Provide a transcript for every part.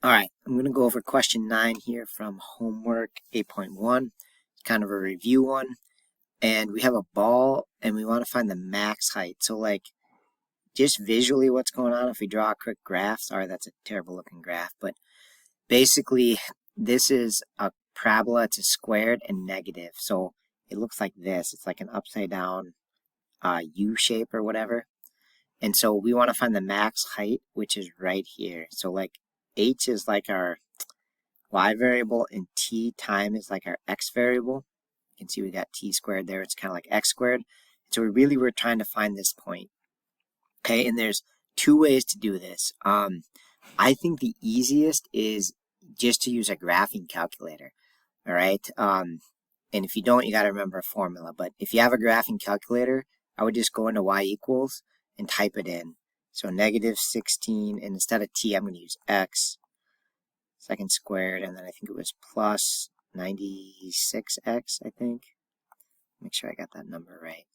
All right, I'm going to go over question 9 here from homework 8.1. It's kind of a review one. And we have a ball and we want to find the max height. So like just visually what's going on if we draw a quick graph. Sorry, that's a terrible looking graph. But basically this is a parabola. It's a squared and negative. So it looks like this. It's like an upside down U shape or whatever. And so we want to find the max height, which is right here. So like h is like our y variable and t time is like our x variable. You can see we got t squared there. It's kind of like x squared. So we really were trying to find this point. Okay, and there's two ways to do this. I think the easiest is just to use a graphing calculator. All right. And if you don't, you got to remember a formula. But if you have a graphing calculator, I would just go into y equals and type it in. So negative 16, and instead of t, I'm going to use x, second squared, and then I think it was plus 96x, I think. Make sure I got that number right.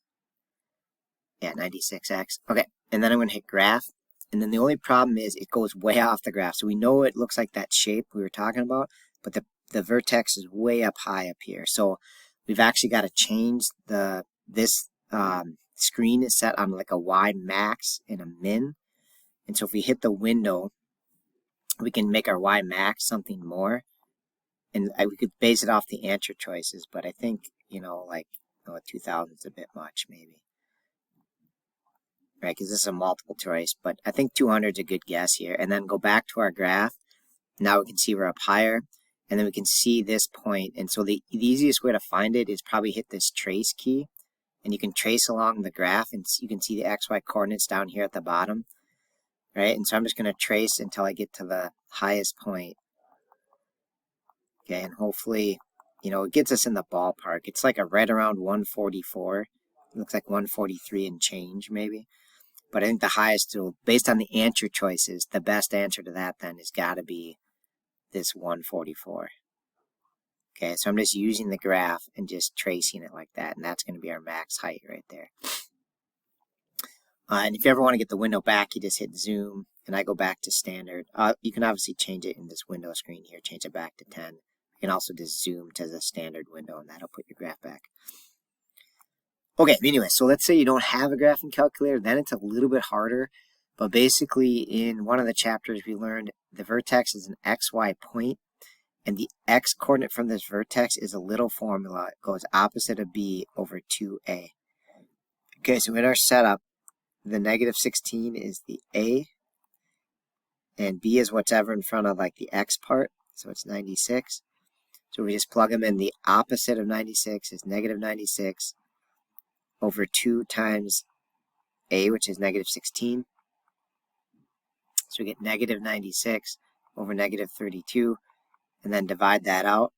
Yeah, 96x. Okay, and then I'm going to hit graph. And then the only problem is it goes way off the graph. So we know it looks like that shape we were talking about, but the vertex is way up high up here. So we've actually got to change this screen is set on like a Y max and a min. And so if we hit the window, we can make our Y max something more. And we could base it off the answer choices, but I think, like 2000 is a bit much maybe. Right, because this is a multiple choice, but I think 200 is a good guess here. And then go back to our graph. Now we can see we're up higher, and then we can see this point. And so the easiest way to find it is probably hit this trace key, and you can trace along the graph, and you can see the XY coordinates down here at the bottom. Right, and so I'm just going to trace until I get to the highest point. Okay, and hopefully, it gets us in the ballpark. It's like right around 144. It looks like 143 and change maybe. But I think the highest, based on the answer choices, the best answer to that then has got to be this 144. Okay, so I'm just using the graph and just tracing it like that, and that's going to be our max height right there. And if you ever want to get the window back, you just hit zoom, and I go back to standard. You can obviously change it in this window screen here, change it back to 10. You can also just zoom to the standard window, and that'll put your graph back. Okay, anyway, so let's say you don't have a graphing calculator, then it's a little bit harder. But basically, in one of the chapters, we learned the vertex is an XY point, and the x coordinate from this vertex is a little formula. It goes opposite of b over 2a. Okay, so in our setup, the negative 16 is the a, and b is whatever in front of like the x part, so it's 96. So we just plug them in. The opposite of 96 is negative 96 over 2 times a, which is negative 16. So we get negative 96 over negative 32, and then divide that out,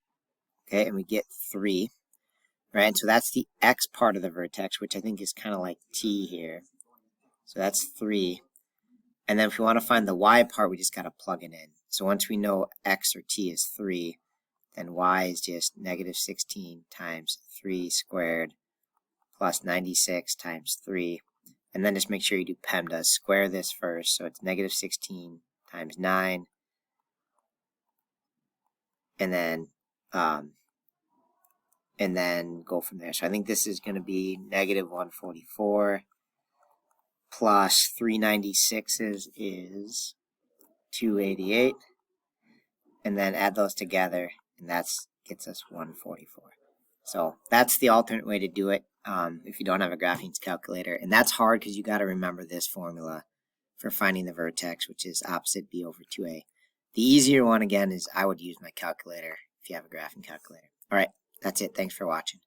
okay, and we get 3, right? And so that's the x part of the vertex, which I think is kind of like t here. So that's 3. And then if we want to find the y part, we just got to plug it in. So once we know x or t is 3, then y is just negative 16 times 3 squared plus 96 times 3. And then just make sure you do PEMDAS. Square this first. So it's negative 16 times 9. And then go from there. So I think this is going to be negative 144 plus 396's is 288. And then add those together, and that gets us 144. So that's the alternate way to do it if you don't have a graphing calculator. And that's hard because you got to remember this formula for finding the vertex, which is opposite b over 2a. The easier one, again, is I would use my calculator if you have a graphing calculator. All right, that's it. Thanks for watching.